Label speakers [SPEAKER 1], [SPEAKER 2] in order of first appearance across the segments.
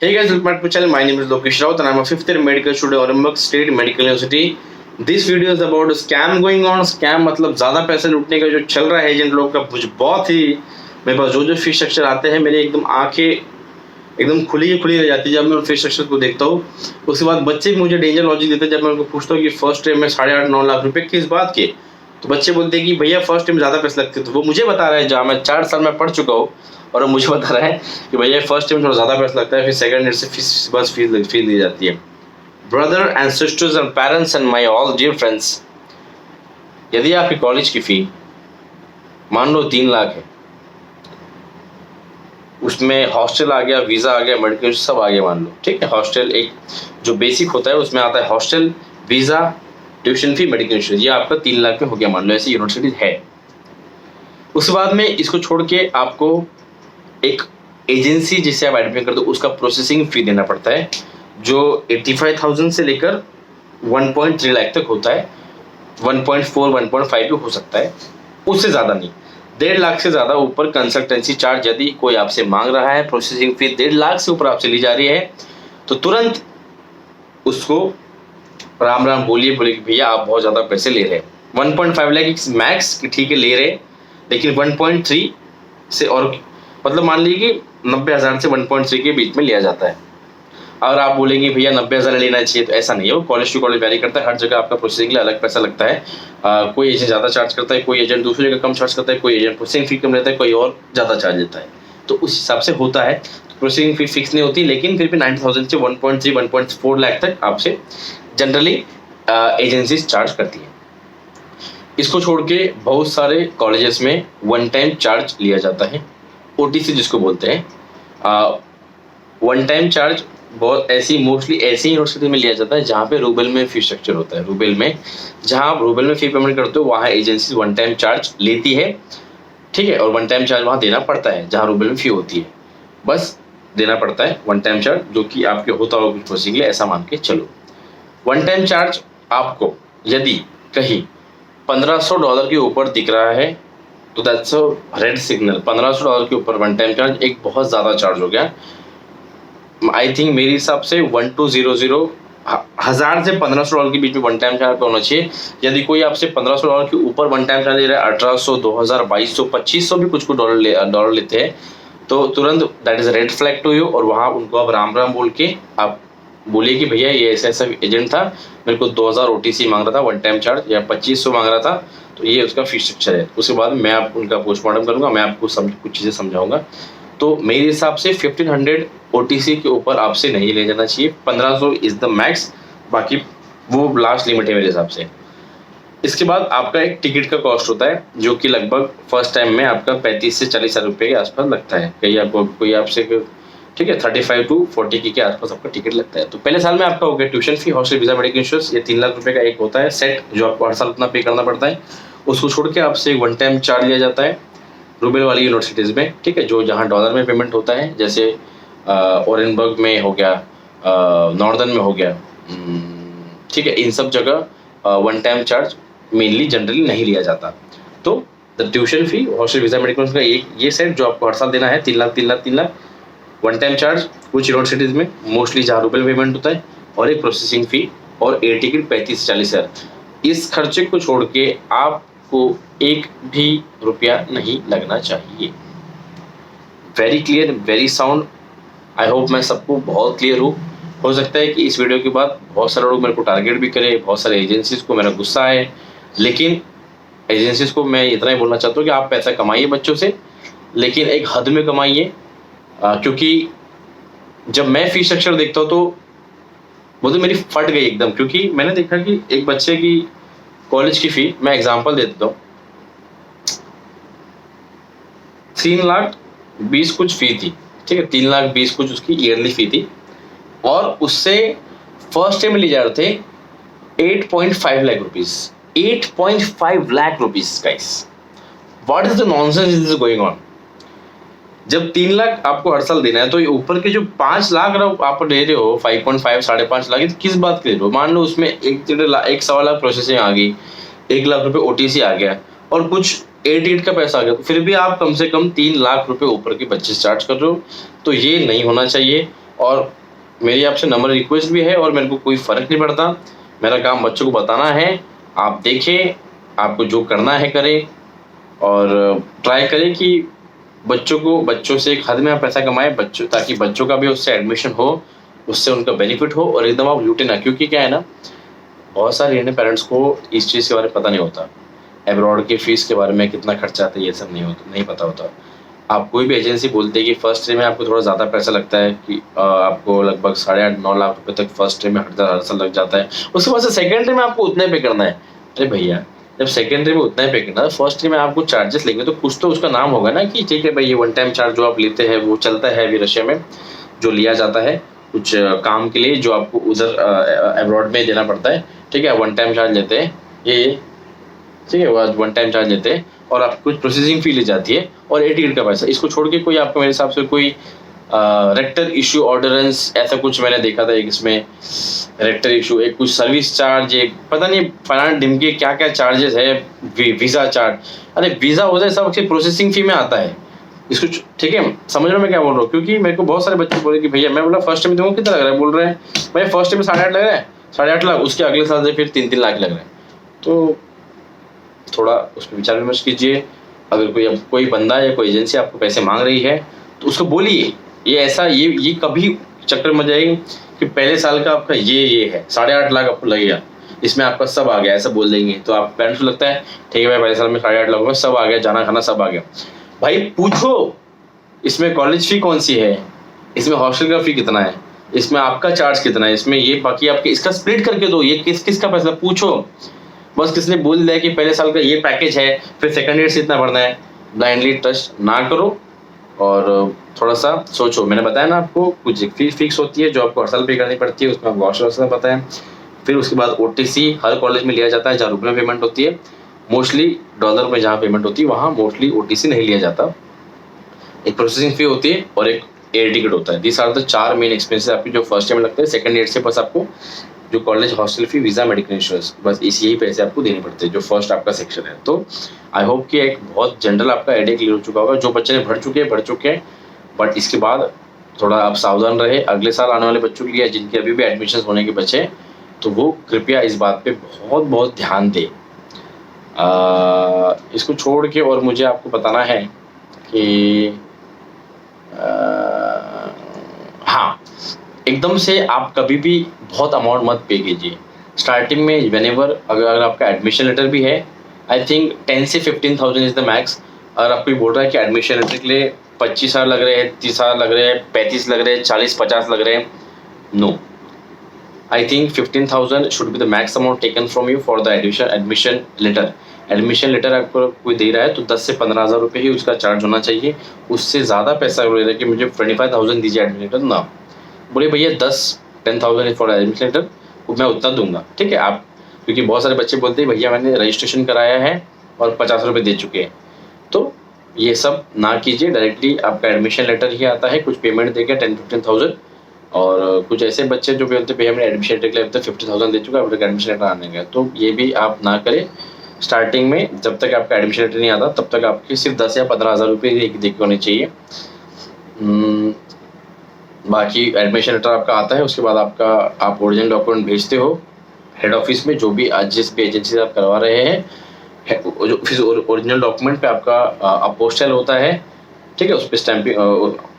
[SPEAKER 1] Hey guys, welcome back to my channel. My name is Lokesh Raut and I'm a fifth year medical student at Orenburg State Medical University. This video is about a scam going on. Scam मतलब ज़्यादा पैसे लूटने का जो चल रहा है agent लोग का, मुझे बहुत ही मेरे पास जो फीस स्ट्रक्चर आते हैं मेरी एकदम आंखें एकदम खुली रह जाती है जब मैं उन फीस स्ट्रक्चर को देखता हूँ। उसके बाद बच्चे भी मुझे डेंजर लॉजिक देते हैं जब मैं उनको पूछता हूँ कि फर्स्ट टाइम में 8.5-9 लाख रुपए किस बात के, तो बच्चे बोलते हैं कि भैया फर्स्ट टाइम ज़्यादा पैसे लगते हैं। तो वो मुझे बता रहा है जहाँ मैं 4 साल में पढ़ चुका हूँ और मुझे बता रहा है कि भैया फर्स्ट टाइम थोड़ा ज़्यादा पैसा लगता है, फिर सेकंड ईयर से फीस दी जाती है। Brother and sisters and parents and my all dear friends, यदि आपकी कॉलेज की फ़ी मान लो 3 लाख है, उसमें हॉस्टल आ गया, वीज़ा आ गया, मेडिकल सब आ गया मान लो, ठीक है। हॉस्टल एक जो बेसिक होता है उसमें आता है hostel, visa, tuition fee, medical insurance, ये आपका 3 लाख में हो गया मान लो, ऐसी यूनिवर्सिटीज है। उसके बाद में इसको छोड़ के आपको एक एजेंसी जिसे आप एडमिट करते हो उसका प्रोसेसिंग फी देना पड़ता है, जो 85,000 से लेकर 1.3 लाख तक होता है। 1.4 1.5 भी हो सकता है, उससे ज़्यादा नहीं। 1.5 लाख से ज़्यादा ऊपर कंसल्टेंसी चार्ज यदि कोई आपसे मांग रहा है, प्रोसेसिंग फी 1.5 लाख से ऊपर आपसे ली जा रही है, तो तुरंत उसको राम बोलिए कि भैया आप बहुत ज़्यादा पैसे ले रहे हैं। 1.5 लाख मैक्स ठीक है ले रहे, लेकिन 1.3 से और मतलब मान लीजिए कि 90,000 से 1.3 के बीच में लिया जाता है। अगर आप बोलेंगे भैया 90,000 लेना चाहिए, तो ऐसा नहीं है, वो कॉलेज टू कॉलेज वैरी करता है। हर जगह आपका प्रोसेसिंग के लिए अलग पैसा लगता है। कोई एजेंट ज़्यादा चार्ज करता है, कोई एजेंट दूसरी जगह कम चार्ज करता है, कोई एजेंट प्रोसेसिंग फी कम लेता है, कोई और ज़्यादा चार्ज लेता है, तो उस हिसाब से होता है। प्रोसेसिंग फी फिक्स नहीं होती, लेकिन फिर भी 90,000 से 1.3 1.4 लाख तक आपसे जनरली एजेंसीज चार्ज करती है। इसको छोड़ के बहुत सारे कॉलेजेस में वन टाइम चार्ज लिया जाता है, OTC जिसको बोलते हैं। वन टाइम चार्ज बहुत मोस्टली ऐसी यूनिवर्सिटी में लिया जाता है जहाँ पे रूबल में फी स्ट्रक्चर होता है। रूबल में जहाँ आप रूबल में फी पेमेंट करते हो वहाँ एजेंसी वन टाइम चार्ज लेती है, ठीक है। और वन टाइम चार्ज वहाँ देना पड़ता है जहाँ रूबल में फी होती है, बस देना पड़ता है वन टाइम चार्ज, जो कि आपके होता होगा कुछ प्रोसेसिंग के लिए, ऐसा मान के चलो। वन टाइम चार्ज आपको यदि कहीं $1,500 के ऊपर दिख रहा है तो दैट्स अ रेड सिग्नल। $1,500 के ऊपर वन टाइम चार्ज एक बहुत ज़्यादा चार्ज हो गया। आई थिंक मेरे हिसाब से 1200 1000 से $1,500 के बीच में वन टाइम चार्ज होना चाहिए। यदि कोई आपसे $1,500 के ऊपर वन टाइम चार्ज ले रहा है, 1800 2000 2200 2500 भी कुछ डॉलर लेते हैं, तो तुरंत that is red flag to you. और वहाँ उनको आप राम बोल के आप बोलिए कि भैया ये ऐसा एजेंट था, मेरे को 2000 OTC मांग रहा था वन टाइम चार्ज, या 2500 मांग रहा था, तो ये उसका फीस स्ट्रक्चर है। उसके बाद मैं आप उनका पोस्टमार्टम करूंगा, मैं आपको कुछ चीज़ें समझाऊंगा। तो मेरे हिसाब से 1500 OTC के ऊपर आपसे नहीं ले जाना चाहिए। 1500 इज द मैक्स, बाकी वो लास्ट लिमिट है मेरे हिसाब से। इसके बाद आपका एक टिकट का कॉस्ट होता है, जो कि लगभग फर्स्ट टाइम में आपका 35 से 40 हज़ार रुपये के आसपास लगता है। कहीं आपको कोई आपसे, ठीक है, 35 to 40 के आसपास आपका टिकट लगता है। तो पहले साल में आपका हो गया tuition fee, hostel, visa, medical insurance, ये 3 लाख रुपए का एक होता है सेट, जो आपको हर साल उतना पे करना पड़ता है। उसको छोड़ के आपसे एक वन टाइम चार्ज लिया जाता है रूबेल वाली यूनिवर्सिटीज़ में, ठीक है, जो जहाँ डॉलर में पेमेंट होता है, जैसे ओरेनबर्ग में हो गया, नॉर्दर्न में हो गया, ठीक है, इन सब जगह one time charge mainly generally नहीं लिया जाता। तो the tuition fee, hostel, visa, medical का ये सेट जो आपको हर साल देना है 3 लाख वन टाइम चार्ज कुछ यूनिवर्सिटीज़ में, मोस्टली जहाँ रूबल पेमेंट होता है, और एक प्रोसेसिंग फी और एयर टिकट 35 से 40 हज़ार। इस खर्चे को छोड़ के आपको एक भी रुपया नहीं लगना चाहिए। Very clear, very sound. I hope मैं सबको बहुत क्लियर हूँ। हो सकता है कि इस वीडियो के बाद बहुत सारे लोग मेरे को टारगेट भी करें, बहुत सारे एजेंसीज को मेरा गुस्सा है, लेकिन एजेंसीज को मैं इतना ही बोलना चाहता हूँ कि आप पैसा कमाइए बच्चों से, लेकिन एक हद में कमाइए। क्योंकि जब मैं फीस स्ट्रक्चर देखता हूँ तो वो तो मेरी फट गई एकदम, क्योंकि मैंने देखा कि एक बच्चे की कॉलेज की फी, मैं एग्जांपल दे देता हूँ, 3,20,000 कुछ फी थी, ठीक है, 3,20,000 कुछ उसकी ईयरली फी थी, और उससे फर्स्ट टाइम ले जा रहे थे 8.5 lakh rupees. 8.5 lakh rupees guys, what is the nonsense is going on. जब 3 लाख आपको हर साल देना है, तो ये ऊपर के जो 5 लाख आप दे रहे हो, 5.5 5.5 लाख, किस बात के दे रहे हो। मान लो उसमें 1.25 लाख प्रोसेसिंग आ गई, 1 लाख रुपए OTC आ गया, और कुछ एयर टिकट का पैसा आ गया, फिर भी आप कम से कम 3 लाख रुपए ऊपर के बच्चे चार्ज कर रहे हो। तो ये नहीं होना चाहिए। और मेरी आपसे नंबर रिक्वेस्ट भी है, और मेरे को कोई फ़र्क नहीं पड़ता, मेरा काम बच्चों को बताना है। आप देखें, आपको जो करना है करें, और ट्राई करें कि बच्चों से एक हद में आप पैसा कमाएं, ताकि बच्चों का भी उससे एडमिशन हो, उससे उनका बेनिफिट हो, और एकदम आप लूटे ना। क्योंकि क्या है ना, बहुत सारे इंडियन पेरेंट्स को इस चीज़ के बारे में पता नहीं होता, एब्रॉड की फ़ीस के बारे में कितना खर्चा आता है ये सब नहीं पता होता। आप कोई भी एजेंसी बोलते हैं कि फर्स्ट ईयर में आपको थोड़ा ज़्यादा पैसा लगता है, कि आपको लगभग 8.5-9 लाख रुपए तक फर्स्ट ईयर में हर साल लग जाता है। उसके बाद से सेकेंड ईयर में आपको उतना ही पे करना है। अरे भैया, जब सेकेंड ईयर में उतना ही पे करना है, फर्स्ट ईयर में आपको चार्जेस लेंगे तो कुछ तो उसका नाम होगा ना, कि ठीक है भाई ये वन टाइम चार्ज जो आप लेते हैं वो चलता है अभी रशिया में, जो लिया जाता है कुछ काम के लिए, जो आपको उधर एब्रॉड में देना पड़ता है। ठीक है, वन टाइम चार्ज लेते हैं ये, ठीक है, वो वन टाइम चार्ज लेते हैं, और आपको कुछ प्रोसेसिंग फी ली जाती है, और एयर टिकट का पैसा। इसको छोड़ के कोई आपको मेरे हिसाब से कोई रेक्टर इशू ऑर्डिनेंस ऐसा कुछ मैंने देखा था, एक इसमें रेक्टर इशू, एक कुछ सर्विस चार्ज, एक पता नहीं फलाना ढिमके क्या क्या चार्जेस है, वीज़ा चार्ज। अरे वीज़ा होता है सब प्रोसेसिंग फी में आता है इसको, ठीक है, समझ रहे हो मैं क्या बोल रहा हूँ। क्योंकि मेरे को बहुत सारे बच्चे बोले कि भैया, मैं बोला फर्स्ट में तुमको कितना लग रहा है, बोल रहे हैं भाई फर्स्ट में 8.5 लग रहा है, 8.5 लाख, उसके अगले साल से फिर 3-3 लाख लग रहे हैं। तो थोड़ा उस पर विचार विमर्श कीजिए। अगर कोई बंदा या कोई एजेंसी आपको पैसे मांग रही है तो उसको बोलिए, ये ऐसा ये कभी चक्कर में जाएगी कि पहले साल का आपका ये है 8.5 लाख आपको लगेगा, इसमें आपका सब आ गया, ऐसा बोल देंगे तो आप पेरेंट्स को लगता है ठीक है भाई, पहले साल में 8.5 लाख में सब आ गया, जाना खाना सब आ गया। भाई पूछो, इसमें कॉलेज फी कौन सी है, इसमें हॉस्टल का फी कितना है, इसमें आपका चार्ज कितना है, इसमें ये बाकी आपके, इसका स्प्लिट करके दो, ये किस का पैसा, पूछो। बस किसने बोल दिया कि पहले साल का ये पैकेज है, फिर सेकंड ईयर से इतना भरना है, ब्लाइंडली ट्रस्ट ना करो, और थोड़ा सा सोचो। मैंने बताया ना आपको, कुछ फीस फिक्स होती है जो आपको हर साल पे करनी पड़ती है, उसमें आपको हॉस्टल पता है। फिर उसके बाद OTC हर कॉलेज में लिया जाता है, जहाँ रुपये में पेमेंट होती है, मोस्टली डॉलर में जहाँ पेमेंट होती है वहाँ मोस्टली OTC नहीं लिया जाता। एक प्रोसेसिंग फी होती है और एक एयर टिकट होता है। This are the 4 main expenses आपकी जो फर्स्ट ईयर में लगते हैं। सेकंड ईयर से बस आपको जो college hostel fee, visa, medical insurance, बस यही पैसे आपको देने पड़ते हैं जो फर्स्ट आपका सेक्शन है। तो आई होप कि एक बहुत जनरल आपका आइडिया क्लियर हो चुका होगा। जो बच्चे ने भर चुके हैं, बट इसके बाद थोड़ा आप सावधान रहे। अगले साल आने वाले बच्चों के लिए जिनके अभी भी एडमिशन होने के बचे, तो वो कृपया इस बात पे बहुत ध्यान दें। इसको छोड़ के और मुझे आपको बताना है कि हाँ, एकदम से आप कभी भी बहुत अमाउंट मत पे कीजिए। स्टार्टिंग में व्हेनेवर अगर आपका एडमिशन लेटर भी है, आई थिंक 10 से 15,000 इज द मैक्स। अगर आपको बोल रहा है कि एडमिशन लेटर के लिए 25,000 लग रहे हैं, 30,000 लग रहे हैं, 35 लग रहे हैं, 40-50 लग रहे हैं, no, I think 15,000 should be the max amount taken from you for the admission letter. Admission letter आपको कोई दे रहा है तो 10 से 15,000 रुपये ही उसका चार्ज होना चाहिए। उससे ज़्यादा पैसा बोल रहा है कि मुझे 25,000 दीजिए एडमिशन लेटर, ना बोले भैया 10,000 फॉर एडमिशन लेटर, मैं उतना दूंगा, ठीक है आप। क्योंकि बहुत सारे बच्चे बोलते हैं भैया मैंने रजिस्ट्रेशन कराया है और 50 रुपये दे चुके हैं, तो ये सब ना कीजिए। डायरेक्टली आपका एडमिशन लेटर ही आता है, कुछ पेमेंट देके 10-15,000। और कुछ ऐसे बच्चे जो बोलते हैं भैया मैंने एडमिशन लेटर के लिए 50,000 दे चुका है, अब तक एडमिशन लेटर आने का, तो ये भी आप ना करें। स्टार्टिंग में जब तक आपका एडमिशन लेटर नहीं आता तब तक आपकी सिर्फ 10 या 15,000 रुपये देके होने चाहिए। बाकी एडमिशन लेटर आपका आता है, उसके बाद आप ओरिजिनल डॉक्यूमेंट भेजते हो हेड ऑफिस में, जो भी जिस भी एजेंसी से आप करवा रहे हैं, जो ओरिजिनल डॉक्यूमेंट पे आपका अपोस्टल होता है, ठीक है, उस पर स्टैंपिंग,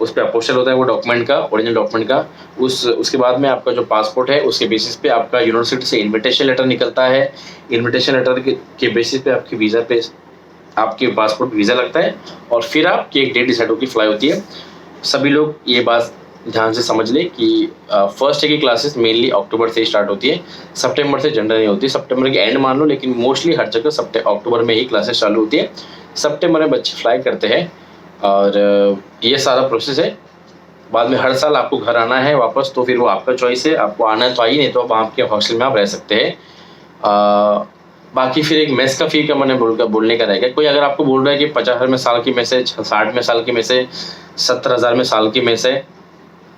[SPEAKER 1] उस पर अपोस्टल होता है वो डॉक्यूमेंट का, ओरिजिनल डॉक्यूमेंट का। उसके बाद में आपका जो पासपोर्ट है उसके बेसिस पे आपका यूनिवर्सिटी से इन्विटेशन लेटर निकलता है। इन्विटेशन लेटर के बेसिस पे आपके वीज़ा पे आपके पासपोर्ट वीज़ा लगता है, और फिर आपकी एक डेट डिसाइड होकर फ्लाई होती है। सभी लोग ये बात ध्यान से समझ ले कि फर्स्ट ईयर की क्लासेस मेनली अक्टूबर से स्टार्ट होती है, सितंबर से जनरल नहीं होती। सितंबर के एंड मान लो, लेकिन मोस्टली हर जगह अक्टूबर में ही क्लासेस चालू होती है। सितंबर में बच्चे फ्लाई करते हैं, और ये सारा प्रोसेस है। बाद में हर साल आपको घर आना है वापस, तो फिर वो आपका चॉइस है, आपको आना है तो आइए, नहीं तो आप आपके हॉस्टल में आप रह सकते हैं। बाकी फिर एक मेस का फी का मैंने बोलने का रहेगा। कोई अगर आपको बोल रहा है कि 50,000 में साल की मेस है, 60 में साल की मेस है, 70,000 में साल की मेस है,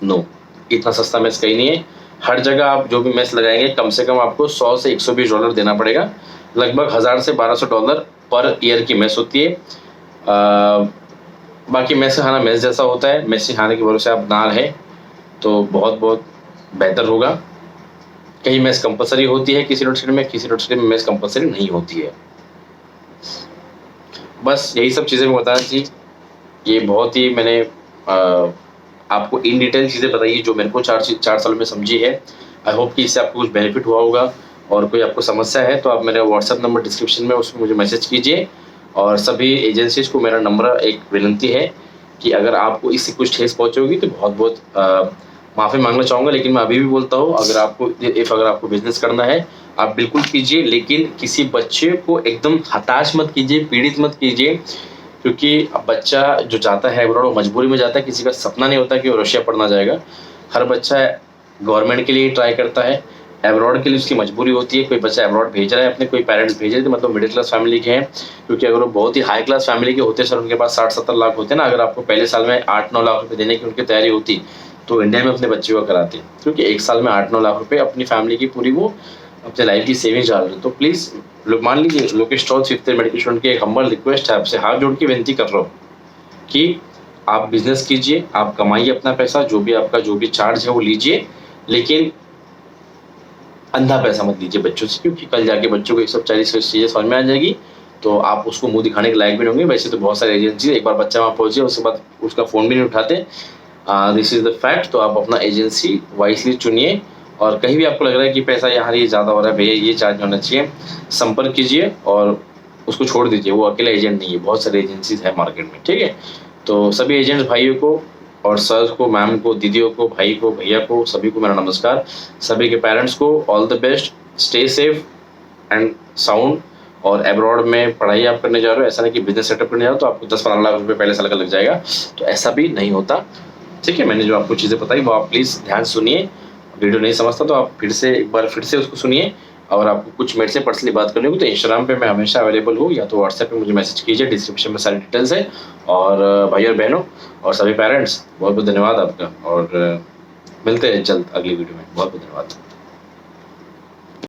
[SPEAKER 1] नो, इतना सस्ता मेस कहीं नहीं है। हर जगह आप जो भी मेस लगाएंगे कम से कम आपको 100 से 120 डॉलर देना पड़ेगा। लगभग 1000 से 1200 डॉलर पर ईयर की मेस होती है। बाकी मेस से खाना मेस जैसा होता है, मेस से खाने के भरोसे आप ना रहे। तो बहुत बहुत बेहतर होगा। कहीं मेस कंपलसरी होती है किसी यूनिवर्सिटी में, किसी यूनिवर्सिटी में मेस कंपलसरी नहीं होती है। बस यही सब चीज़ें मैं बताना थी। ये बहुत ही मैंने आपको इन डिटेल चीज़ें बताई जो मेरे को 4 साल में समझी है। आई होप कि इससे आपको कुछ बेनिफिट हुआ होगा। और कोई आपको समस्या है तो आप मेरा व्हाट्सएप नंबर डिस्क्रिप्शन में उसमें मुझे मैसेज कीजिए। और सभी एजेंसीज़ को मेरा नम्र एक विनती है कि अगर आपको इससे कुछ ठेस पहुँची तो बहुत बहुत माफ़ी मांगना चाहूँगा। लेकिन मैं अभी भी बोलता हूँ, अगर आपको बिजनेस करना है आप बिल्कुल कीजिए, लेकिन किसी बच्चे को एकदम हताश मत कीजिए, पीड़ित मत कीजिए। क्योंकि अब बच्चा जो जाता है अब्रॉड वो मजबूरी में जाता है, किसी का सपना नहीं होता कि वो रशिया पढ़ना जाएगा। हर बच्चा गवर्नमेंट के लिए ट्राई करता है, अब्रॉड के लिए उसकी मजबूरी होती है। कोई बच्चा अब्रॉड भेज रहा है अपने, कोई पेरेंट्स भेज रहे थे, मतलब मिडिल क्लास फैमिली के हैं। क्योंकि अगर वो बहुत ही हाई क्लास फैमिली के होते सर, उनके पास 60-70 लाख होते ना, अगर आपको पहले साल में 8-9 लाख रुपए देने की उनकी तैयारी होती तो इंडिया में अपने बच्चे को कराते। क्योंकि एक साल में 8-9 लाख रुपए अपनी फैमिली की पूरी वो अपने लाइफ की सेविंग्स डाल रहे। तो प्लीज़ मान लीजिए, Lokesh troll fifth year medical student की एक हम्बल रिक्वेस्ट है आपसे, हाथ जोड़ के विनती कर रहा हूँ कि आप बिजनेस कीजिए, आप कमाइए अपना पैसा, जो भी चार्ज है वो लीजिए, लेकिन अंधा पैसा मत लीजिए बच्चों से। क्योंकि कल जाके बच्चों को 140 चीज़ें समझ में आ जाएगी तो आप उसको मुंह दिखाने के लायक भी नहीं होंगे। वैसे तो बहुत सारी एजेंसी, एक बार बच्चा वहाँ पहुँचे उसके बाद उसका फ़ोन भी नहीं उठाते। This is the fact. तो आप अपना एजेंसी वाइसली चुनिए। और कहीं भी आपको लग रहा है कि पैसा यहाँ ये ज़्यादा हो रहा है, भैया ये चार्ज होना चाहिए, संपर्क कीजिए और उसको छोड़ दीजिए। वो अकेला एजेंट नहीं है, बहुत सारे एजेंसीज है मार्केट में, ठीक है। तो सभी एजेंट्स भाइयों को और सर को, मैम को, दीदियों को, भाई को, भैया को, सभी को मेरा नमस्कार। सभी के पेरेंट्स को all the best, stay safe and sound. और एब्रॉड में पढ़ाई आप करने जा रहे हो, ऐसा नहीं कि बिजनेस सेटअप करने जा रहे हो तो आपको 10-15 लाख रुपए पहले साल का लग जाएगा, तो ऐसा भी नहीं होता, ठीक है। मैंने जो आपको चीज़ें बताई वो आप प्लीज़ ध्यान सुनिए। वीडियो नहीं समझता तो आप एक बार फिर से उसको सुनिए। और आपको कुछ मेरे से पर्सनली बात करनी होगी तो इंस्टाग्राम पे मैं हमेशा अवेलेबल हूँ, या तो व्हाट्सएप पे मुझे मैसेज कीजिए, डिस्क्रिप्शन में सारी डिटेल्स है। और भाई और बहनों और सभी पेरेंट्स, बहुत बहुत धन्यवाद आपका। और मिलते हैं जल्द अगली वीडियो में। बहुत बहुत धन्यवाद।